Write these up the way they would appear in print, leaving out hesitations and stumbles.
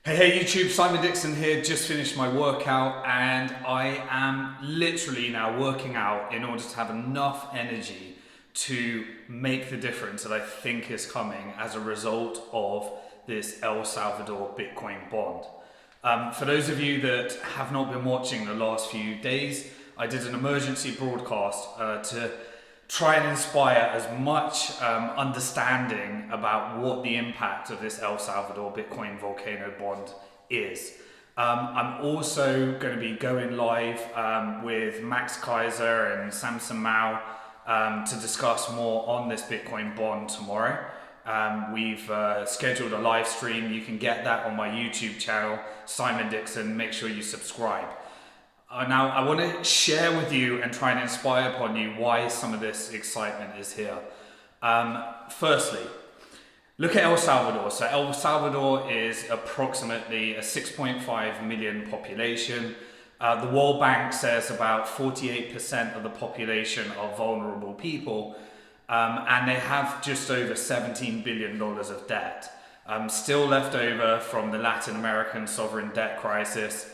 Hey YouTube, Simon Dixon here, just finished my workout and I am literally now working out in order to have enough energy to make the difference that I think is coming as a result of this El Salvador Bitcoin bond. For those of you that have not been watching the last few days, I did an emergency broadcast to try and inspire as much understanding about what the impact of this El Salvador Bitcoin volcano bond is. I'm also going to be going live with Max Kaiser and Samson Mao to discuss more on this Bitcoin bond tomorrow. We've scheduled a live stream. You can get that on my YouTube channel, Simon Dixon. Make sure you subscribe. Now, I want to share with you and try and inspire upon you why some of this excitement is here. Firstly, look at El Salvador. So El Salvador is approximately a 6.5 million population. The World Bank says about 48% of the population are vulnerable people, and they have just over $17 billion of debt, still left over from the Latin American sovereign debt crisis.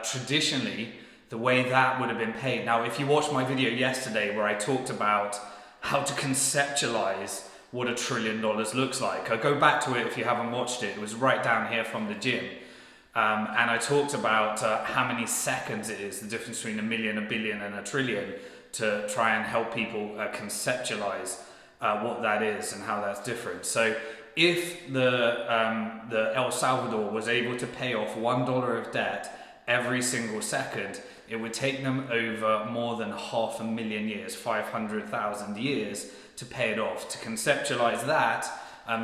Traditionally, the way that would have been paid. Now, if you watched my video yesterday where I talked about how to conceptualize what $1 trillion looks like, I'll go back to it if you haven't watched it. It was right down here from the gym. And I talked about how many seconds it is, the difference between a million, a billion, and a trillion, to try and help people conceptualize what that is and how that's different. So if the El Salvador was able to pay off $1 of debt every single second, it would take them over more than 500,000 years, 500,000 years to pay it off. To conceptualize that,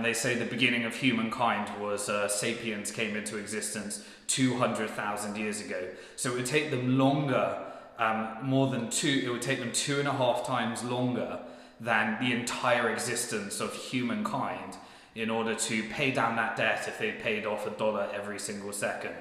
they say the beginning of humankind was sapiens came into existence 200,000 years ago. So it would take them longer, it would take them 2.5 times longer than the entire existence of humankind in order to pay down that debt if they paid off $1 every single second.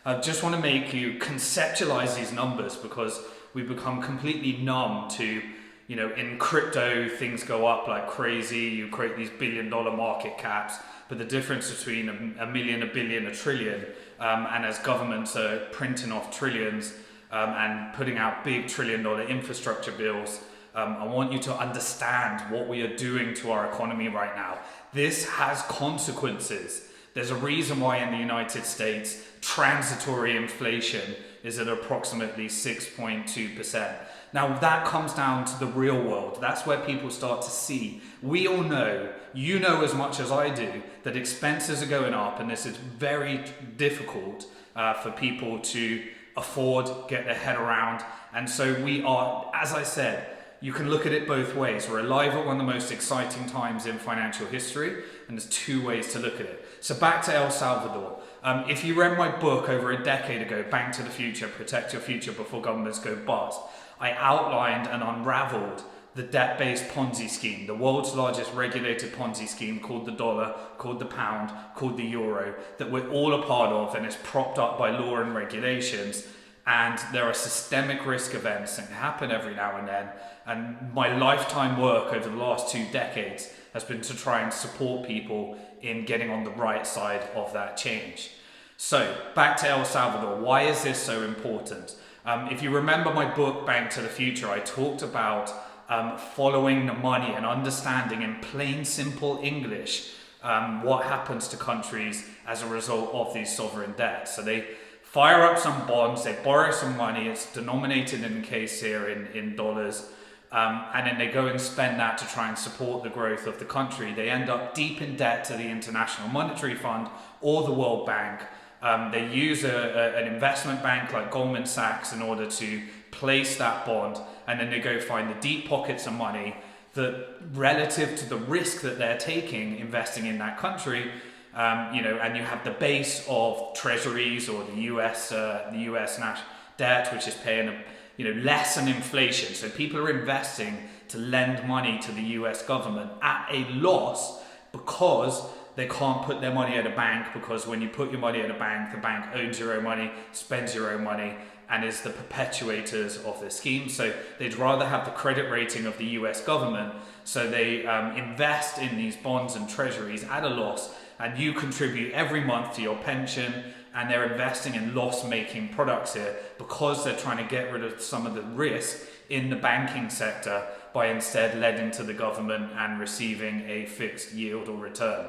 I just want to make you conceptualize these numbers because we become completely numb to, in crypto, things go up like crazy. You create these billion-dollar market caps, but the difference between a million, a billion, a trillion, and as governments are printing off trillions and putting out big trillion-dollar infrastructure bills, I want you to understand what we are doing to our economy right now. This has consequences. There's a reason why in the United States, transitory inflation is at approximately 6.2%. Now that comes down to the real world. That's where people start to see. We all know, you know as much as I do, that expenses are going up, and this is very difficult for people to afford, get their head around. And so we are, as I said, you can look at it both ways. We're alive at one of the most exciting times in financial history, and there's two ways to look at it. So back to El Salvador. If you read my book over a decade ago, Bank to the Future, Protect Your Future Before Governments Go Bust, I outlined and unraveled the debt-based Ponzi scheme, the world's largest regulated Ponzi scheme called the dollar, called the pound, called the euro, that we're all a part of and is propped up by law and regulations. And there are systemic risk events that happen every now and then. And my lifetime work over the last 2 decades has been to try and support people in getting on the right side of that change. So back to El Salvador. Why is this so important? If you remember my book, Bank to the Future, I talked about following the money and understanding in plain, simple English what happens to countries as a result of these sovereign debts. So they fire up some bonds, they borrow some money, it's denominated in the case here in dollars, and then they go and spend that to try and support the growth of the country. They end up deep in debt to the International Monetary Fund or the World Bank. They use an investment bank like Goldman Sachs in order to place that bond, and then they go find the deep pockets of money that, relative to the risk that they're taking investing in that country, and you have the base of treasuries or the US national debt, which is paying less than inflation. So people are investing to lend money to the US government at a loss because they can't put their money at a bank, because when you put your money at a bank, the bank owns your own money, spends your own money, and is the perpetuators of the scheme. So they'd rather have the credit rating of the US government, so they invest in these bonds and treasuries at a loss, and you contribute every month to your pension, and they're investing in loss-making products here because they're trying to get rid of some of the risk in the banking sector by instead lending to the government and receiving a fixed yield or return.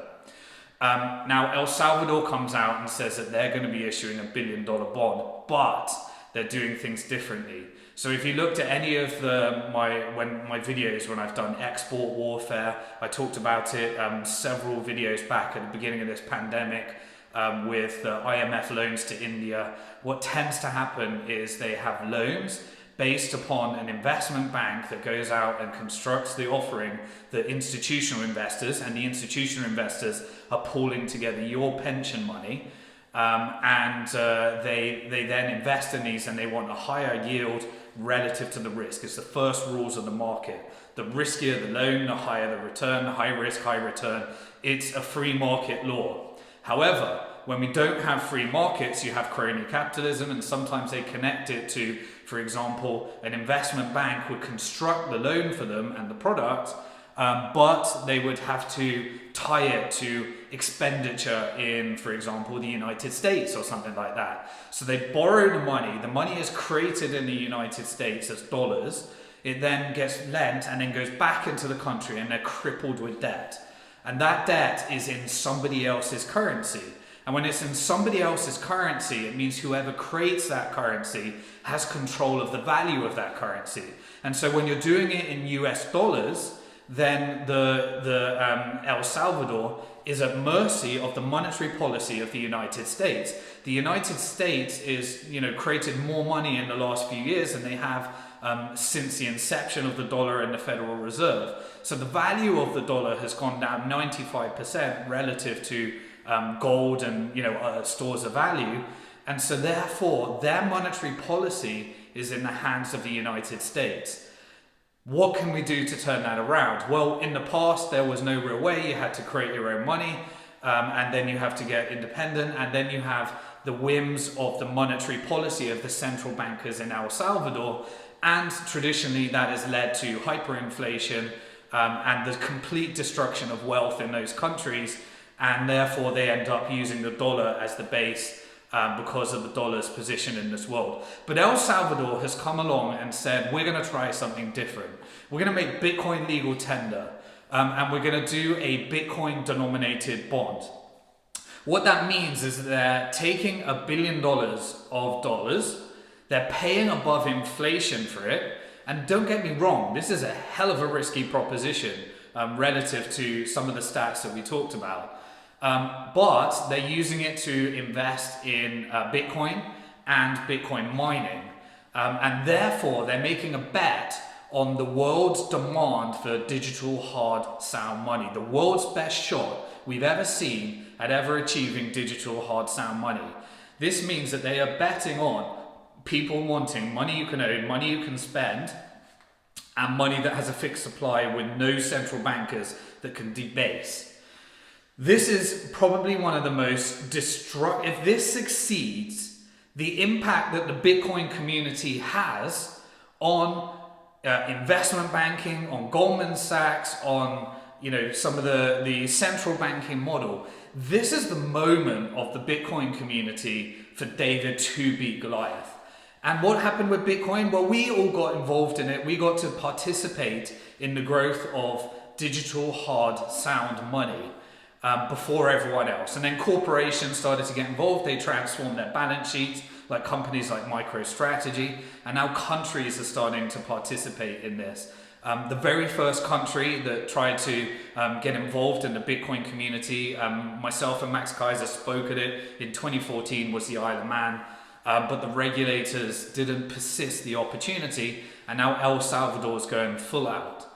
Now, El Salvador comes out and says that they're going to be issuing $1 billion bond, but they're doing things differently. So if you looked at any of my videos when I've done export warfare, I talked about it several videos back at the beginning of this pandemic with IMF loans to India. What tends to happen is they have loans based upon an investment bank that goes out and constructs the offering that institutional investors, and the institutional investors are pooling together your pension money, and they then invest in these, and they want a higher yield relative to the risk. It's the first rules of the market. The riskier the loan, the higher the return, the high risk, high return. It's a free market law. However, when we don't have free markets, you have crony capitalism, and sometimes they connect it to, for example, an investment bank would construct the loan for them and the product, but they would have to tie it to expenditure in, for example, the United States or something like that. So they borrow the money is created in the United States as dollars, it then gets lent and then goes back into the country, and they're crippled with debt. And that debt is in somebody else's currency. And when it's in somebody else's currency, it means whoever creates that currency has control of the value of that currency. And so when you're doing it in US dollars, then El Salvador is at mercy of the monetary policy of the United States. The United States is, created more money in the last few years than they have since the inception of the dollar and the Federal Reserve. So the value of the dollar has gone down 95% relative to gold and stores of value, and so therefore their monetary policy is in the hands of the United States. What can we do to turn that around? Well, in the past there was no real way. You had to create your own money, and then you have to get independent, and then you have the whims of the monetary policy of the central bankers in El Salvador, and traditionally that has led to hyperinflation and the complete destruction of wealth in those countries. And therefore they end up using the dollar as the base because of the dollar's position in this world. But El Salvador has come along and said, we're going to try something different. We're going to make Bitcoin legal tender, and we're going to do a Bitcoin denominated bond. What that means is that they're taking $1 billion of dollars, they're paying above inflation for it, and don't get me wrong, this is a hell of a risky proposition relative to some of the stats that we talked about. But they're using it to invest in Bitcoin and Bitcoin mining. And therefore, they're making a bet on the world's demand for digital hard sound money. The world's best shot we've ever seen at ever achieving digital hard sound money. This means that they are betting on people wanting money you can own, money you can spend, and money that has a fixed supply with no central bankers that can debase. This is probably one of the most destructive. If this succeeds, the impact that the Bitcoin community has on investment banking, on Goldman Sachs, on some of the central banking model, this is the moment of the Bitcoin community for David to beat Goliath. And what happened with Bitcoin? Well, we all got involved in it. We got to participate in the growth of digital hard sound money before everyone else. And then corporations started to get involved. They transformed their balance sheets, like companies like MicroStrategy. And now countries are starting to participate in this. The very first country that tried to get involved in the Bitcoin community, myself and Max Kaiser spoke at it in 2014, was the Isle of Man. But the regulators didn't persist the opportunity, and now El Salvador is going full out.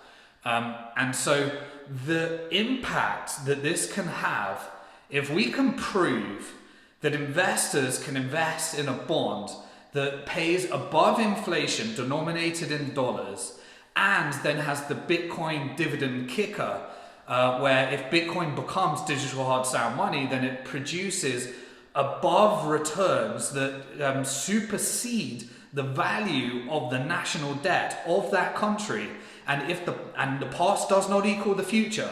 And so the impact that this can have, if we can prove that investors can invest in a bond that pays above inflation denominated in dollars, and then has the Bitcoin dividend kicker, where if Bitcoin becomes digital hard sound money, then it produces above returns that supersede the value of the national debt of that country. And if the past does not equal the future,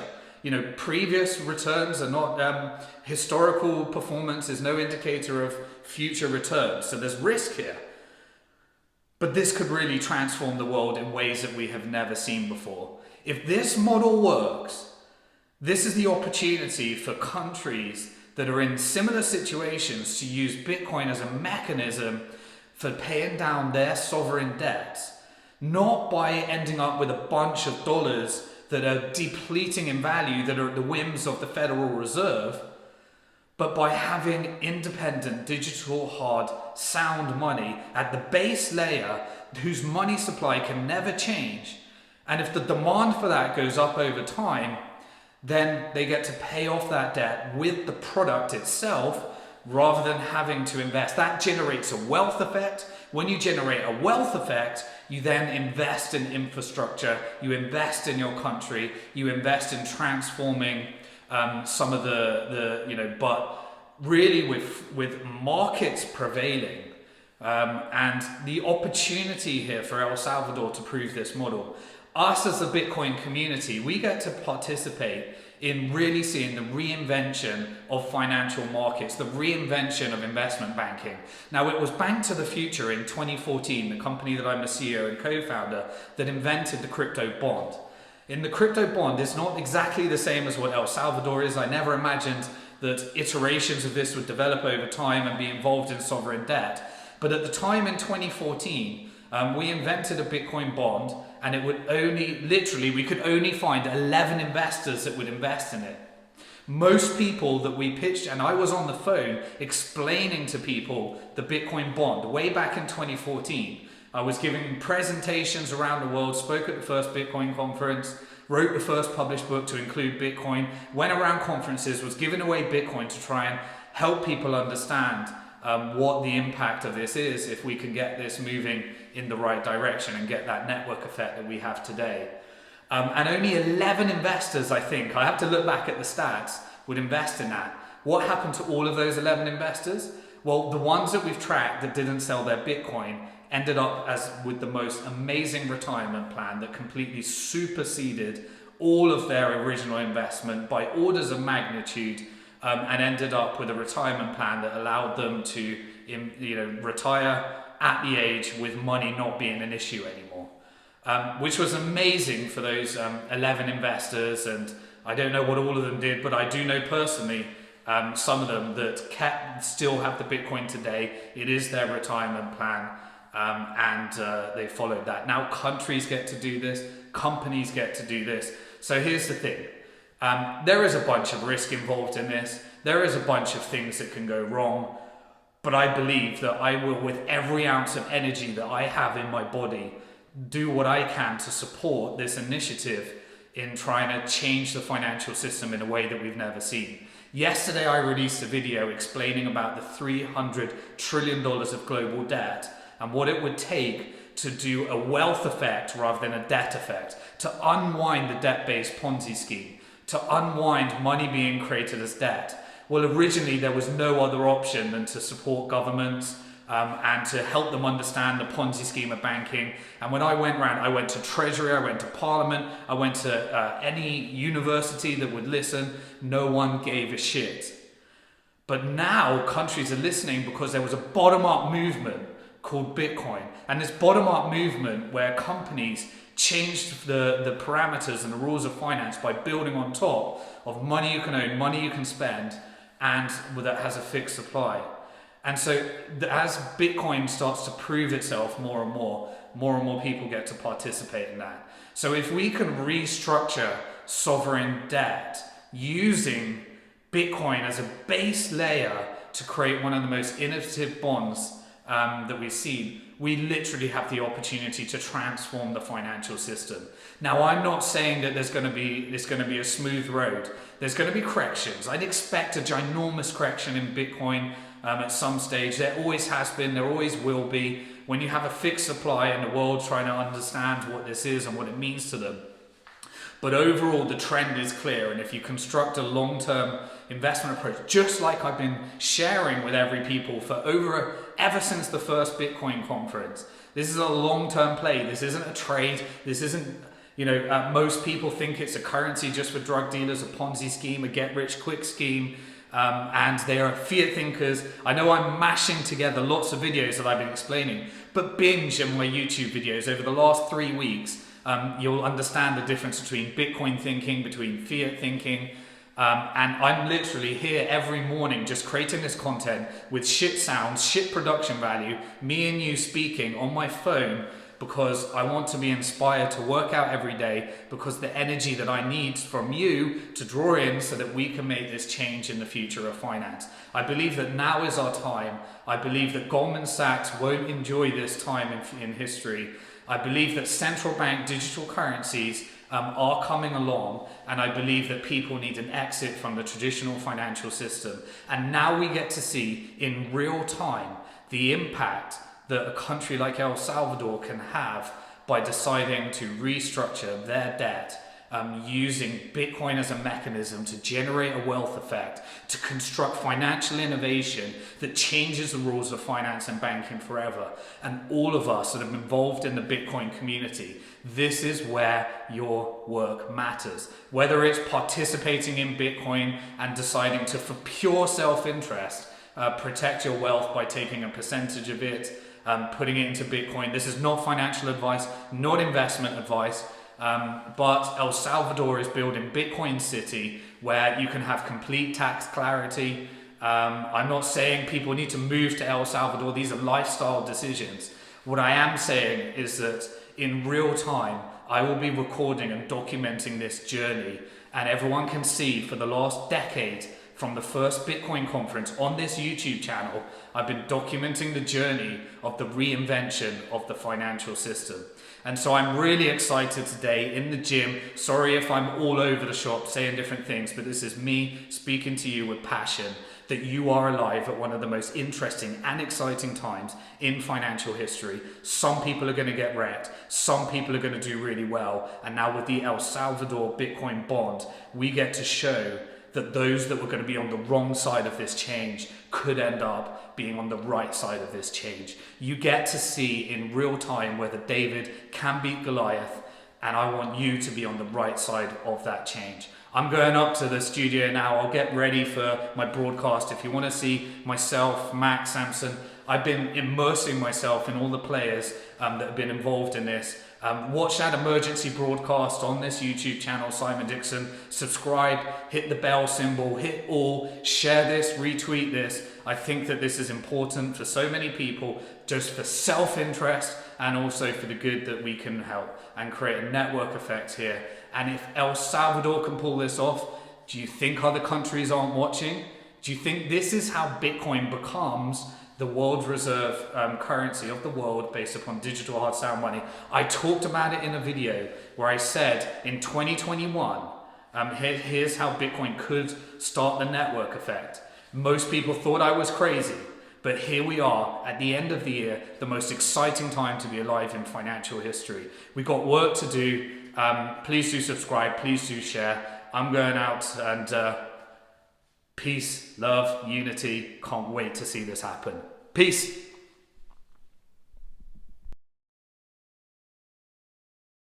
previous returns are not, historical performance is no indicator of future returns. So there's risk here. But this could really transform the world in ways that we have never seen before. If this model works, this is the opportunity for countries that are in similar situations to use Bitcoin as a mechanism for paying down their sovereign debts, not by ending up with a bunch of dollars that are depleting in value, that are at the whims of the Federal Reserve, but by having independent, digital, hard, sound money at the base layer whose money supply can never change. And if the demand for that goes up over time, then they get to pay off that debt with the product itself rather than having to invest. That generates a wealth effect. When you generate a wealth effect, you then invest in infrastructure, you invest in your country, you invest in transforming some of but really with markets prevailing and the opportunity here for El Salvador to prove this model. Us as the Bitcoin community, we get to participate in really seeing the reinvention of financial markets, the reinvention of investment banking. Now, it was Bank to the Future in 2014, the company that I'm a CEO and co-founder, that invented the crypto bond. In the crypto bond, it's not exactly the same as what El Salvador is. I never imagined that iterations of this would develop over time and be involved in sovereign debt. But at the time in 2014, we invented a Bitcoin bond, and it would we could only find 11 investors that would invest in it. Most people that we pitched, and I was on the phone explaining to people the Bitcoin bond way back in 2014. I was giving presentations around the world, spoke at the first Bitcoin conference, wrote the first published book to include Bitcoin, went around conferences, was giving away Bitcoin to try and help people understand what the impact of this is if we can get this moving in the right direction and get that network effect that we have today. And only 11 investors, I think, I have to look back at the stats, would invest in that. What happened to all of those 11 investors? Well, the ones that we've tracked that didn't sell their Bitcoin ended up with the most amazing retirement plan that completely superseded all of their original investment by orders of magnitude, and ended up with a retirement plan that allowed them to retire at the age with money not being an issue anymore, which was amazing for those 11 investors. And I don't know what all of them did, but I do know personally some of them that still have the Bitcoin today. It is their retirement plan, and they followed that. Now countries get to do this, companies get to do this. So here's the thing. There is a bunch of risk involved in this. There is a bunch of things that can go wrong. But I believe that I will, with every ounce of energy that I have in my body, do what I can to support this initiative in trying to change the financial system in a way that we've never seen. Yesterday, I released a video explaining about the $300 trillion of global debt and what it would take to do a wealth effect rather than a debt effect, to unwind the debt-based Ponzi scheme, to unwind money being created as debt. Well, originally there was no other option than to support governments and to help them understand the Ponzi scheme of banking. And when I went around, I went to Treasury, I went to Parliament, I went to any university that would listen. No one gave a shit. But now countries are listening because there was a bottom-up movement called Bitcoin. And this bottom-up movement where companies changed the parameters and the rules of finance by building on top of money you can own, money you can spend, and that has a fixed supply. And so as Bitcoin starts to prove itself more and more people get to participate in that. So if we can restructure sovereign debt using Bitcoin as a base layer to create one of the most innovative bonds that we've seen, we literally have the opportunity to transform the financial system. Now, I'm not saying that it's going to be a smooth road. There's going to be corrections. I'd expect a ginormous correction in Bitcoin at some stage. There always has been, there always will be. When you have a fixed supply in the world trying to understand what this is and what it means to them. But overall, the trend is clear. And if you construct a long-term investment approach, just like I've been sharing with every people for ever since the first Bitcoin conference, this is a long-term play. This isn't a trade. This isn't Most people think it's a currency just for drug dealers, a Ponzi scheme, a get-rich-quick scheme, and they are fiat thinkers. I know I'm mashing together lots of videos that I've been explaining, but binge on my YouTube videos over the last 3 weeks. You'll understand the difference between Bitcoin thinking, between fiat thinking, and I'm literally here every morning just creating this content with shit sounds, shit production value, me and you speaking on my phone, because I want to be inspired to work out every day, because the energy that I need from you to draw in so that we can make this change in the future of finance. I believe that now is our time. I believe that Goldman Sachs won't enjoy this time in history. I believe that central bank digital currencies are coming along, and I believe that people need an exit from the traditional financial system. And now we get to see in real time the impact that a country like El Salvador can have by deciding to restructure their debt, using Bitcoin as a mechanism to generate a wealth effect, to construct financial innovation that changes the rules of finance and banking forever. And all of us that have been involved in the Bitcoin community, this is where your work matters. Whether it's participating in Bitcoin and deciding to, for pure self-interest, protect your wealth by taking a percentage of it, putting it into Bitcoin. This is not financial advice, not investment advice, but El Salvador is building Bitcoin City, where you can have complete tax clarity. I'm not saying people need to move to El Salvador. These are lifestyle decisions. What I am saying is that in real time, I will be recording and documenting this journey, and everyone can see for the last decade, from the first Bitcoin conference on this YouTube channel, I've been documenting the journey of the reinvention of the financial system. And so I'm really excited today in the gym. Sorry if I'm all over the shop saying different things, but this is me speaking to you with passion, that you are alive at one of the most interesting and exciting times in financial history. Some people are going to get wrecked. Some people are going to do really well. And now with the El Salvador Bitcoin bond, we get to show that those that were going to be on the wrong side of this change could end up being on the right side of this change. You get to see in real time whether David can beat Goliath, and I want you to be on the right side of that change. I'm going up to the studio now. I'll get ready for my broadcast. If you want to see myself, Max, Samson, I've been immersing myself in all the players that have been involved in this. Watch that emergency broadcast on this YouTube channel, Simon Dixon. Subscribe, hit the bell symbol, hit all, share this, retweet this. I think that this is important for so many people, just for self-interest and also for the good that we can help and create a network effect here. And if El Salvador can pull this off, do you think other countries aren't watching? Do you think this is how Bitcoin becomes the world reserve currency of the world based upon digital hard sound money? I talked about it in a video where I said in 2021, here's how Bitcoin could start the network effect. Most people thought I was crazy, but here we are at the end of the year, the most exciting time to be alive in financial history. We've got work to do. Please do subscribe, please do share. I'm going out, and peace, love, unity. Can't wait to see this happen. Peace.